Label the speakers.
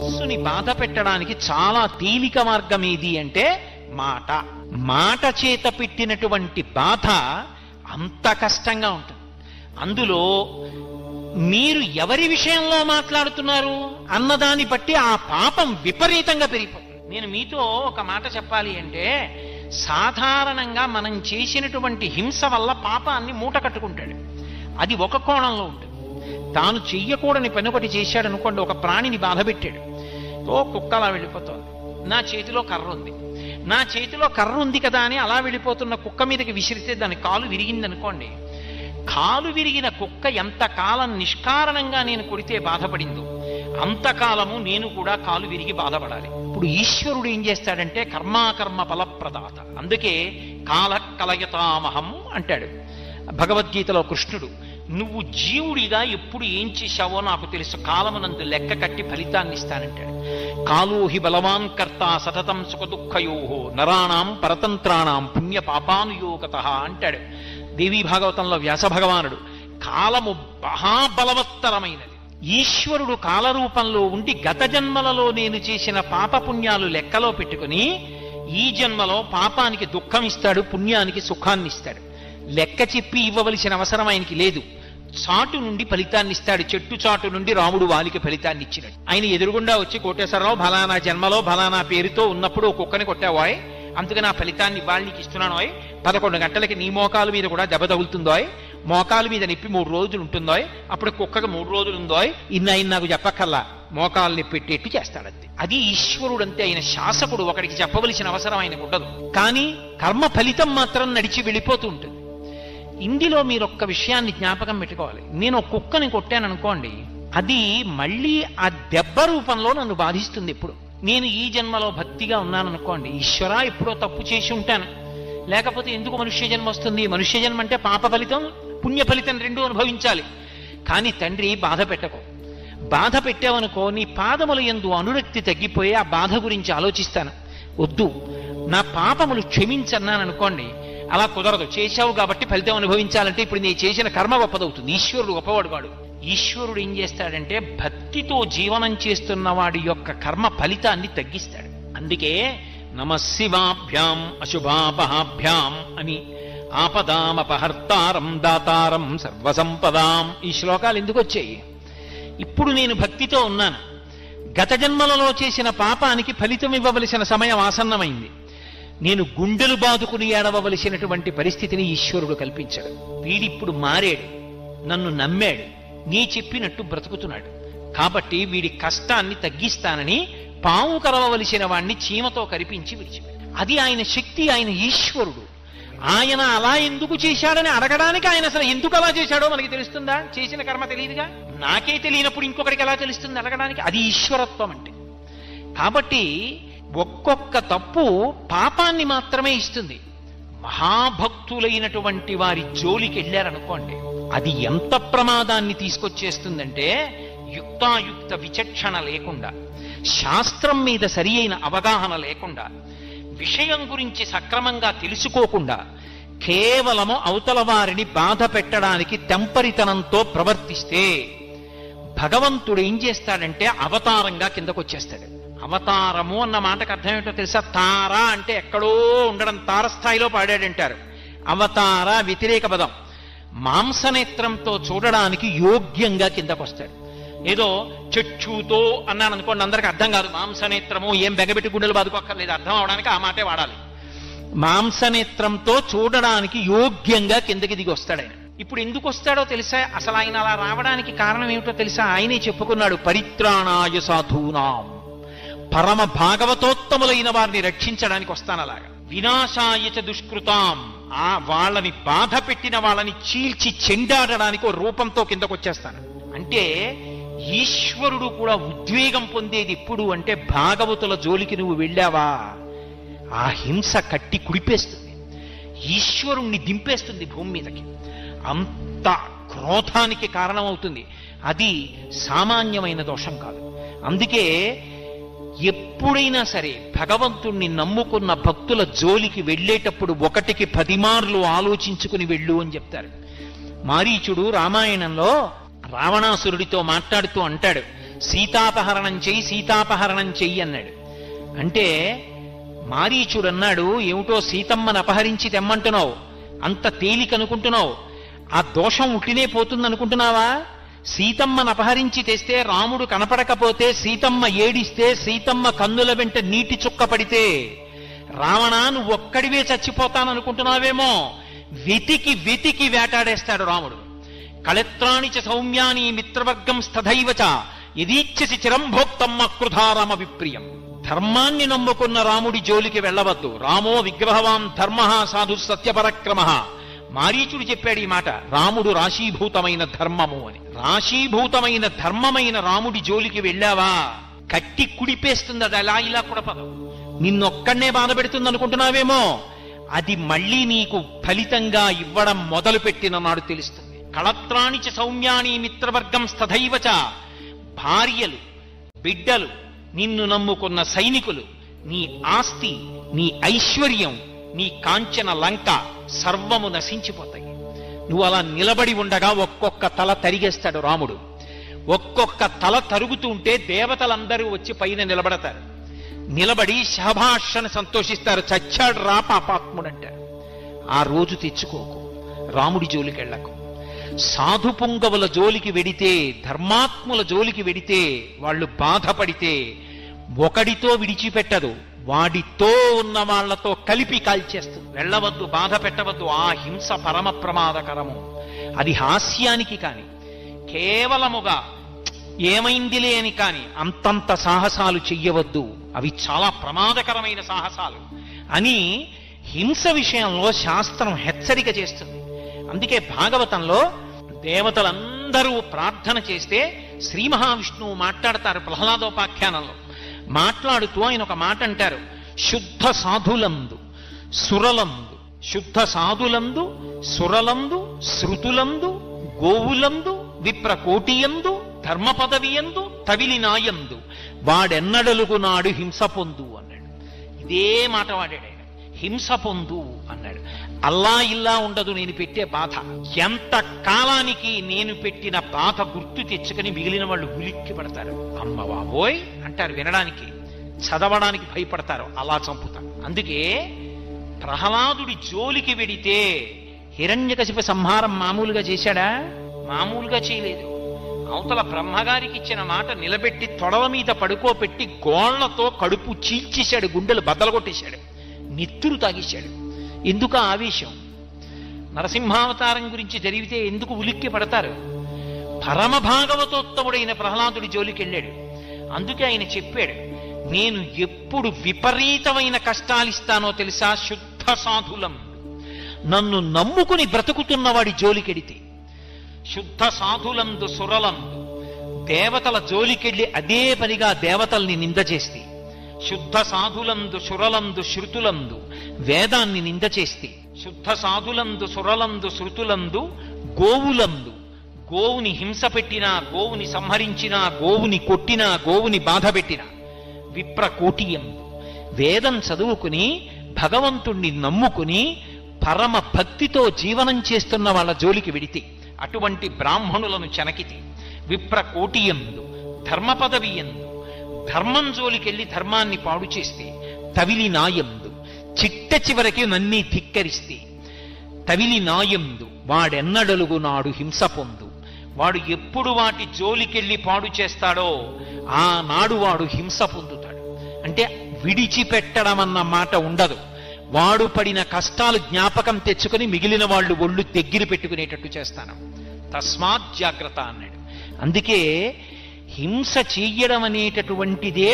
Speaker 1: మనస్సుని బాధ పెట్టడానికి చాలా తేలిక మార్గం ఏది అంటే మాట. మాట చేత పెట్టినటువంటి బాధ అంత కష్టంగా ఉంటుంది. అందులో మీరు ఎవరి విషయంలో మాట్లాడుతున్నారు అన్నదాన్ని బట్టి ఆ పాపం విపరీతంగా పెరిగిపోతుంది. నేను మీతో ఒక మాట చెప్పాలి అంటే, సాధారణంగా మనం చేసినటువంటి హింస వల్ల పాపాన్ని మూట కట్టుకుంటాడు. అది ఒక కోణంలో ఉంటుంది. తాను చెయ్యకూడని పని ఒకటి చేశాడు అనుకోండి, ఒక ప్రాణిని బాధ పెట్టాడు. ఓ కుక్క అలా వెళ్ళిపోతుంది, నా చేతిలో కర్ర ఉంది, నా చేతిలో కర్ర ఉంది కదా అని అలా వెళ్ళిపోతున్న కుక్క మీదకి విసిరితే దాని కాలు విరిగింది అనుకోండి. కాలు విరిగిన కుక్క ఎంతకాలం నిష్కారణంగా నేను కొడితే బాధపడిందో అంతకాలము నేను కూడా కాలు విరిగి బాధపడాలి. ఇప్పుడు ఈశ్వరుడు ఏం చేస్తాడంటే కర్మాకర్మ ఫలప్రదాత. అందుకే కాల కలయతామహం అంటాడు భగవద్గీతలో కృష్ణుడు. నువ్వు జీవుడిగా ఎప్పుడు ఏం చేశావో నాకు తెలుసు, కాలమునందు లెక్క కట్టి ఫలితాన్ని ఇస్తానంటాడు. కాలోహి బలవాన్ కర్త సతతం సుఖదుఃఖయోహో నరాణం పరతంత్రాణం పుణ్య పాపానుయోగత అంటాడు దేవీ భాగవతంలో వ్యాస భగవానుడు. కాలము మహాబలవత్తరమైనది. ఈశ్వరుడు కాలరూపంలో ఉండి గత జన్మలలో నేను చేసిన పాపపుణ్యాలు లెక్కలో పెట్టుకుని ఈ జన్మలో పాపానికి దుఃఖం ఇస్తాడు, పుణ్యానికి సుఖాన్ని ఇస్తాడు. లెక్క చెప్పి ఇవ్వవలసిన అవసరం ఆయనకి లేదు. చాటు నుండి ఫలితాన్ని ఇస్తాడు. చెట్టు చాటు నుండి రాముడు వాలికి ఫలితాన్ని ఇచ్చినాడు. ఆయన ఎదురుగుండా వచ్చి కోటేశ్వరరావు ఫలానా జన్మలో ఫలానా పేరుతో ఉన్నప్పుడు ఒక కుక్కని కొట్టావాయ్, అందుకని ఆ ఫలితాన్ని వాళ్ళకి ఇస్తున్నాను. 11 గంటలకి నీ మోకాలు మీద కూడా దెబ్బ తగులుతుందో, మోకాలు మీద నొప్పి 3 రోజులు ఉంటుందో, అప్పుడు కుక్కకు 3 రోజులు ఉందో, ఇన్న నాకు చెప్పక్కల్లా మోకాలు నొప్పి పెట్టేట్టు చేస్తాడంతే. అది ఈశ్వరుడు అంతే. ఆయన శాసకుడు, ఒకడికి చెప్పవలసిన అవసరం ఆయనకు ఉండదు. కానీ కర్మ ఫలితం మాత్రం నడిచి వెళ్ళిపోతూ ఉంటుంది. ఇందులో మీరు ఒక్క విషయాన్ని జ్ఞాపకం పెట్టుకోవాలి. నేను ఒక కుక్కని కొట్టాను అనుకోండి, అది మళ్ళీ ఆ దెబ్బ రూపంలో నన్ను బాధిస్తుంది. ఎప్పుడు నేను ఈ జన్మలో భక్తిగా ఉన్నాను అనుకోండి, ఈశ్వరా ఎప్పుడో తప్పు చేసి ఉంటాను, లేకపోతే ఎందుకు మనుష్య జన్మ వస్తుంది? మనుష్య జన్మ అంటే పాప ఫలితం పుణ్య ఫలితం రెండూ అనుభవించాలి. కానీ తండ్రి బాధ పెట్టకు, బాధ పెట్టావనుకో నీ పాదముల యందు అనురక్తి తగ్గిపోయి ఆ బాధ గురించి ఆలోచిస్తాను. వద్దు, నా పాపములు క్షమించన్నాను అనుకోండి, అలా కుదరదు. చేశావు కాబట్టి ఫలితం అనుభవించాలంటే ఇప్పుడు నీ చేసిన కర్మ గొప్పదవుతుంది. ఈశ్వరుడు గొప్పవాడు కాడు. ఈశ్వరుడు ఏం చేస్తాడంటే భక్తితో జీవనం చేస్తున్న వాడి యొక్క కర్మ ఫలితాన్ని తగ్గిస్తాడు. అందుకే నమశివాభ్యాం అశుభాపహాభ్యాం అని ఆపదామపహర్తారం దాతారం సర్వసంపదాం ఈ శ్లోకాలు ఎందుకు వచ్చాయి? ఇప్పుడు నేను భక్తితో ఉన్నాను, గత జన్మలలో చేసిన పాపానికి ఫలితం ఇవ్వవలసిన సమయం ఆసన్నమైంది. నేను గుండెలు బాదుకుని ఏడవలసినటువంటి పరిస్థితిని ఈశ్వరుడు కల్పించాడు. వీడిప్పుడు మారాడు, నన్ను నమ్మాడు, నీ చెప్పినట్టు బ్రతుకుతున్నాడు. కాబట్టి వీడి కష్టాన్ని తగ్గిస్తానని పాము కరవవలసిన వాణ్ణి చీమతో కరిపించి విడిచిపెట్టాడు. అది ఆయన శక్తి, ఆయన ఈశ్వరుడు. ఆయన అలా ఎందుకు చేశాడని అడగడానికి ఆయన అసలు ఎందుకు అలా చేశాడో మనకి తెలుస్తుందా? చేసిన కర్మ తెలియదుగా. నాకే తెలియనప్పుడు ఇంకొకరికి ఎలా తెలుస్తుంది అడగడానికి? అది ఈశ్వరత్వం అంటే. కాబట్టి ఒక్కొక్క తప్పు పాపాన్ని మాత్రమే ఇస్తుంది. మహాభక్తులైనటువంటి వారి జోలికి వెళ్ళారనుకోండి, అది ఎంత ప్రమాదాన్ని తీసుకొచ్చేస్తుందంటే యుక్తాయుక్త విచక్షణ లేకుండా, శాస్త్రం మీద సరి అయిన అవగాహన లేకుండా, విషయం గురించి సక్రమంగా తెలుసుకోకుండా కేవలము అవతల వారిని బాధ పెట్టడానికి తెంపరితనంతో ప్రవర్తిస్తే భగవంతుడు ఏం చేస్తాడంటే అవతారంగా కిందకొచ్చేస్తాడు. అవతారము అన్న మాటకు అర్థం ఏంటో తెలుసా? తార అంటే ఎక్కడో ఉండడం, తారస్థాయిలో పాడాడంటారు. అవతార వ్యతిరేక పదం. మాంసనేత్రంతో చూడడానికి యోగ్యంగా కిందకొస్తాడు. ఏదో చక్షుతో అన్నాను అనుకోండి, అందరికి అర్థం కాదు. మాంసనేత్రము ఏం బెగబెట్టి గుండెలు బాదుకోక్కర్లేదు, అర్థం అవడానికి ఆ మాటే వాడాలి. మాంసనేత్రంతో చూడడానికి యోగ్యంగా కిందకి దిగి వస్తాడు ఆయన. ఇప్పుడు ఎందుకు వస్తాడో తెలుసా? అసలు ఆయన అలా రావడానికి కారణం ఏమిటో తెలుసా? ఆయనే చెప్పుకున్నాడు, పరిత్రాణాయ సాధూనాం, పరమ భాగవతోత్తములైన వారిని రక్షించడానికి వస్తాను అలాగా. వినాశాయచ దుష్కృతాం, ఆ వాళ్ళని బాధ పెట్టిన వాళ్ళని చీల్చి చెండాడడానికి ఓ రూపంతో కిందకొచ్చేస్తాను. అంటే ఈశ్వరుడు కూడా ఉద్వేగం పొందేది ఎప్పుడు అంటే భాగవతుల జోలికి నువ్వు వెళ్ళావా, ఆ హింస కట్టి కుడిపేస్తుంది, ఈశ్వరుణ్ణి దింపేస్తుంది భూమి మీదకి. అంత క్రోధానికి కారణమవుతుంది. అది సామాన్యమైన దోషం కాదు. అందుకే ఎప్పుడైనా సరే భగవంతుణ్ణి నమ్ముకున్న భక్తుల జోలికి వెళ్ళేటప్పుడు 1కి 10 మార్లు ఆలోచించుకుని వెళ్ళు అని చెప్తారు. మారీచుడు రామాయణంలో రావణాసురుడితో మాట్లాడుతూ అంటాడు, సీతాపహరణం చెయ్యి, సీతాపహరణం చెయ్యి అన్నాడు. అంటే మారీచుడు అన్నాడు, ఏమిటో సీతమ్మను అపహరించి తెమ్మంటున్నావు, అంత తేలికనుకుంటున్నావు, ఆ దోషం ఉట్టినే పోతుంది అనుకుంటున్నావా? సీతమ్మను అపహరించి తెస్తే రాముడు కనపడకపోతే, సీతమ్మ ఏడిస్తే, సీతమ్మ కన్నుల వెంట నీటి చుక్క పడితే, రావణా నువ్వు ఒక్కడివే చచ్చిపోతాననుకుంటున్నావేమో. వెతికి వెతికి వేటాడేస్తాడు రాముడు. కళత్రాణి చ సౌమ్యాని మిత్రవర్గం స్థైవచ యదీచ్ఛసి చిరంభోక్తమ్మ కృధారామ విప్రియం. ధర్మాన్ని నమ్ముకున్న రాముడి జోలికి వెళ్ళవద్దు. రామో విగ్రహవాన్ ధర్మ సాధు సత్యపరక్రమ. మారీచుడు చెప్పాడు ఈ మాట, రాముడు రాశీభూతమైన ధర్మము అని. రాశీభూతమైన ధర్మమైన రాముడి జోలికి వెళ్ళావా, కట్టి కుడిపేస్తుంది. అది అలా ఇలా కుడపదు. నిన్నొక్కడనే బాధ పెడుతుంది అనుకుంటున్నావేమో, అది మళ్ళీ నీకు ఫలితంగా ఇవ్వడం మొదలు పెట్టిన నాడు తెలుస్తుంది. కళత్రాణి చ సౌమ్యాని మిత్రవర్గం స్థైవచ. భార్యలు, బిడ్డలు, నిన్ను నమ్ముకున్న సైనికులు, నీ ఆస్తి, నీ ఐశ్వర్యం, నీ కాంచన లంక సర్వము నశించిపోతాయి. నువ్వు అలా నిలబడి ఉండగా ఒక్కొక్క తల తరిగేస్తాడు రాముడు. ఒక్కొక్క తల తరుగుతూ ఉంటే దేవతలందరూ వచ్చి పైన నిలబడతారు. నిలబడి శభాషను సంతోషిస్తారు. చచ్చాడు రా పాపాత్ముడంటారు. ఆ రోజు తెచ్చుకోకు, రాముడి జోలికి వెళ్ళకు. సాధు పుంగవుల జోలికి వెడితే, ధర్మాత్ముల జోలికి వెడితే, వాళ్ళు బాధపడితే ఒకడితో విడిచిపెట్టదు, వాడితో ఉన్న వాళ్లతో కలిపి కాల్చేస్తుంది. వెళ్ళవద్దు, బాధ పెట్టవద్దు. ఆ హింస పరమ ప్రమాదకరము. అది హాస్యానికి కాని, కేవలముగా ఏమైందిలే అని కాని అంతంత సాహసాలు చెయ్యవద్దు. అవి చాలా ప్రమాదకరమైన సాహసాలు అని హింస విషయంలో శాస్త్రం హెచ్చరిక చేస్తుంది. అందుకే భాగవతంలో దేవతలందరూ ప్రార్థన చేస్తే శ్రీ మహావిష్ణువు మాట్లాడతారు. ప్రహ్లాదోపాఖ్యానంలో మాట్లాడుతూ ఆయన ఒక మాట అంటారు, శుద్ధ సాధులందు సురలందు, శుద్ధ సాధులందు సురలందు శృతులందు గోవులందు విప్రకోటియందు ధర్మ పదవియందు తవిలినాయందు వాడెన్నడలుగు నాడు హింస పొందు అన్నాడు. ఇదే మాట వాడాడు ఆయన, హింస పొందు అన్నాడు. అల్లా ఇల్లా ఉండదు నేను పెట్టే బాధ. ఎంత కాలానికి నేను పెట్టిన బాధ గుర్తు తెచ్చుకొని మిగిలిన వాళ్ళు ఉలిక్కి పడతారు. అమ్మ బాబోయ్ అంటారు, వినడానికి చదవడానికి భయపడతారు, అలా చంపుతారు. అందుకే ప్రహ్లాదుడి జోలికి వెడితే హిరణ్యకశిప సంహారం మామూలుగా చేశాడా? మామూలుగా చేయలేదు. అవతల బ్రహ్మగారికి ఇచ్చిన మాట నిలబెట్టి తొడల మీద పడుకోబెట్టి గోళ్లతో కడుపు చీల్చేశాడు, గుండెలు బద్దలగొట్టేశాడు, నెత్తురు తాగేశాడు. ఎందుకు ఆవేశం? నరసింహావతారం గురించి జరిగితే ఎందుకు ఉలిక్కి పడతారు? పరమ భాగవతోత్తముడైన ప్రహ్లాదుడి జోలికి వెళ్ళాడు. అందుకే ఆయన చెప్పాడు, నేను ఎప్పుడు విపరీతమైన కష్టాలిస్తానో తెలుసా? శుద్ధ సాధులం, నన్ను నమ్ముకుని బ్రతుకుతున్నవాడి జోలికెడితే. శుద్ధ సాధులందు సురలందు, దేవతల జోలికెళ్ళి అదే పనిగా దేవతల్ని నింద చేస్తే, శుద్ధ సాధులందు సురలందు శృతులందు వేదాన్ని నింద చేస్తే, శుద్ధ సాధులందు సురలందు శృతులందు గోవులందు, గోవుని హింస పెట్టినా, గోవుని సంహరించినా, గోవుని కొట్టినా, గోవుని బాధ పెట్టినా, విప్రకోటియందు వేదం చదువుకుని భగవంతుణ్ణి నమ్ముకుని పరమ భక్తితో జీవనం చేస్తున్న వాళ్ళ జోలికి వెడితే, అటువంటి బ్రాహ్మణులను చెనకితే, విప్రకోటియందు ధర్మ పదవియందు ధర్మం జోలికెళ్ళి ధర్మాన్ని పాడు చేస్తే, తవిలి నాయందు చిట్ట చివరికి నన్ని ధిక్కరిస్తే, తవిలి నాయందు వాడెన్నడలుగు నాడు హింస పొందు. వాడు ఎప్పుడు వాటి జోలికెళ్ళి పాడు చేస్తాడో ఆనాడు వాడు హింస పొందుతాడు. అంటే విడిచిపెట్టడం అన్న మాట ఉండదు. వాడు పడిన కష్టాలు జ్ఞాపకం తెచ్చుకుని మిగిలిన వాళ్ళు ఒళ్ళు దగ్గర పెట్టుకునేటట్టు చేస్తాను. తస్మాత్ జాగ్రత్త అన్నాడు. అందుకే హింస చెయ్యడం అనేటటువంటిదే